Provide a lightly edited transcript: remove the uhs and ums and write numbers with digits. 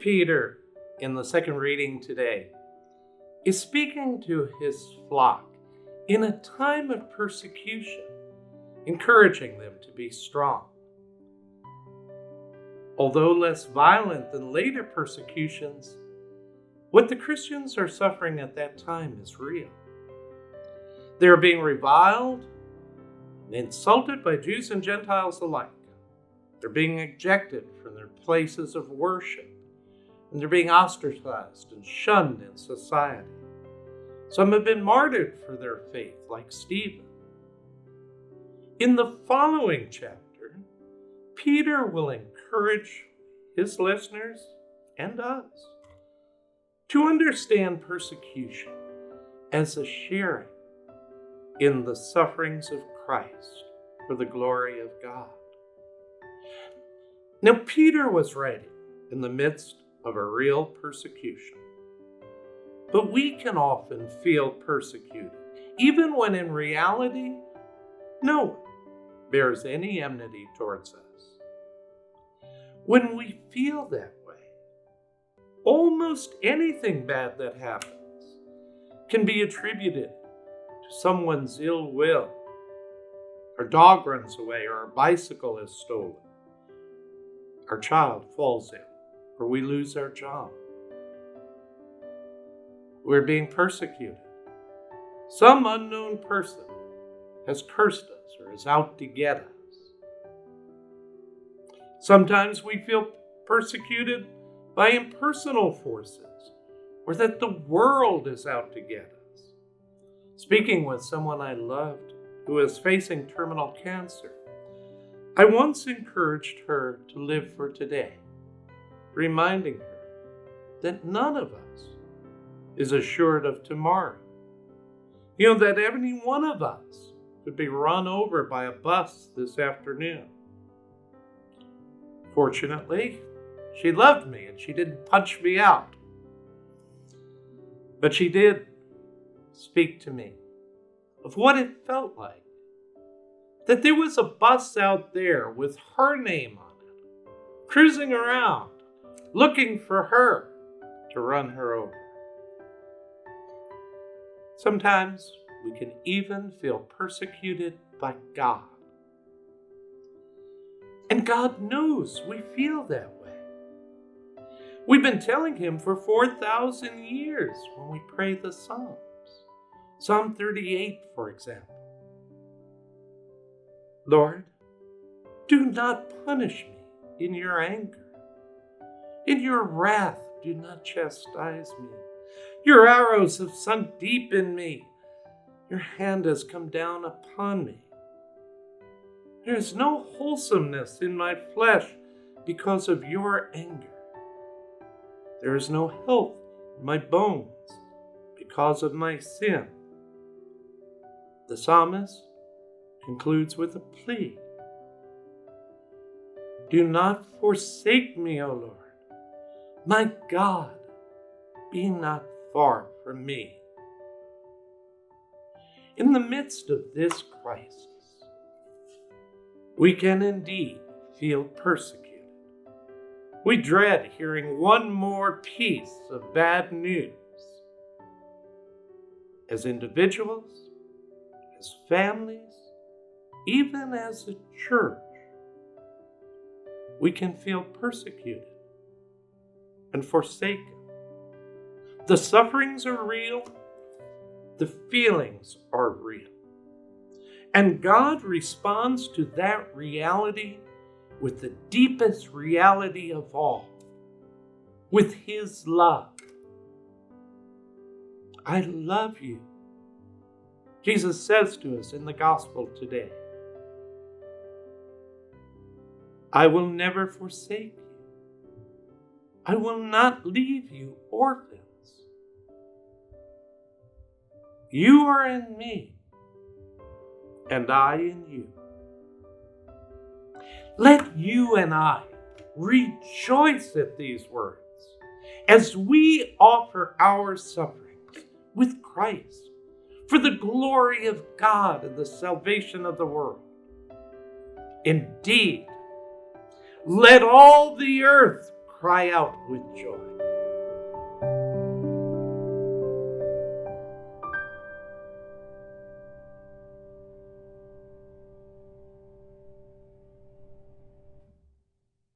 Peter, in the second reading today, is speaking to his flock in a time of persecution, encouraging them to be strong. Although less violent than later persecutions, what the Christians are suffering at that time is real. They are being reviled and insulted by Jews and Gentiles alike. They're being ejected from their places of worship, and they're being ostracized and shunned in society. Some have been martyred for their faith, like Stephen. In the following chapter, Peter will encourage his listeners and us to understand persecution as a sharing in the sufferings of Christ for the glory of God. Now, Peter was writing in the midst of a real persecution, but we can often feel persecuted, even when in reality, no one bears any enmity towards us. When we feel that way, almost anything bad that happens can be attributed to someone's ill will. Our dog runs away, or our bicycle is stolen. Our child falls ill, or we lose our job. We're being persecuted. Some unknown person has cursed us or is out to get us. Sometimes we feel persecuted by impersonal forces, or that the world is out to get us. Speaking with someone I loved who is facing terminal cancer, I once encouraged her to live for today, reminding her that none of us is assured of tomorrow. That any one of us could be run over by a bus this afternoon. Fortunately, she loved me and she didn't punch me out. But she did speak to me of what it felt like, that there was a bus out there with her name on it, cruising around, looking for her to run her over. Sometimes we can even feel persecuted by God. And God knows we feel that way. We've been telling him for 4,000 years when we pray the Psalms. Psalm 38, for example. Lord, do not punish me in your anger. In your wrath, do not chastise me. Your arrows have sunk deep in me. Your hand has come down upon me. There is no wholesomeness in my flesh because of your anger. There is no health in my bones because of my sin. The psalmist concludes with a plea. Do not forsake me, O Lord. My God, be not far from me. In the midst of this crisis, we can indeed feel persecuted. We dread hearing one more piece of bad news. As individuals, as families, even as a church, we can feel persecuted and forsaken. The sufferings are real. The feelings are real. And God responds to that reality with the deepest reality of all, with his love. I love you. Jesus says to us in the gospel today, I will never forsake you. I will not leave you orphans. You are in me, and I in you. Let you and I rejoice at these words as we offer our sufferings with Christ for the glory of God and the salvation of the world. Indeed, let all the earth cry out with joy.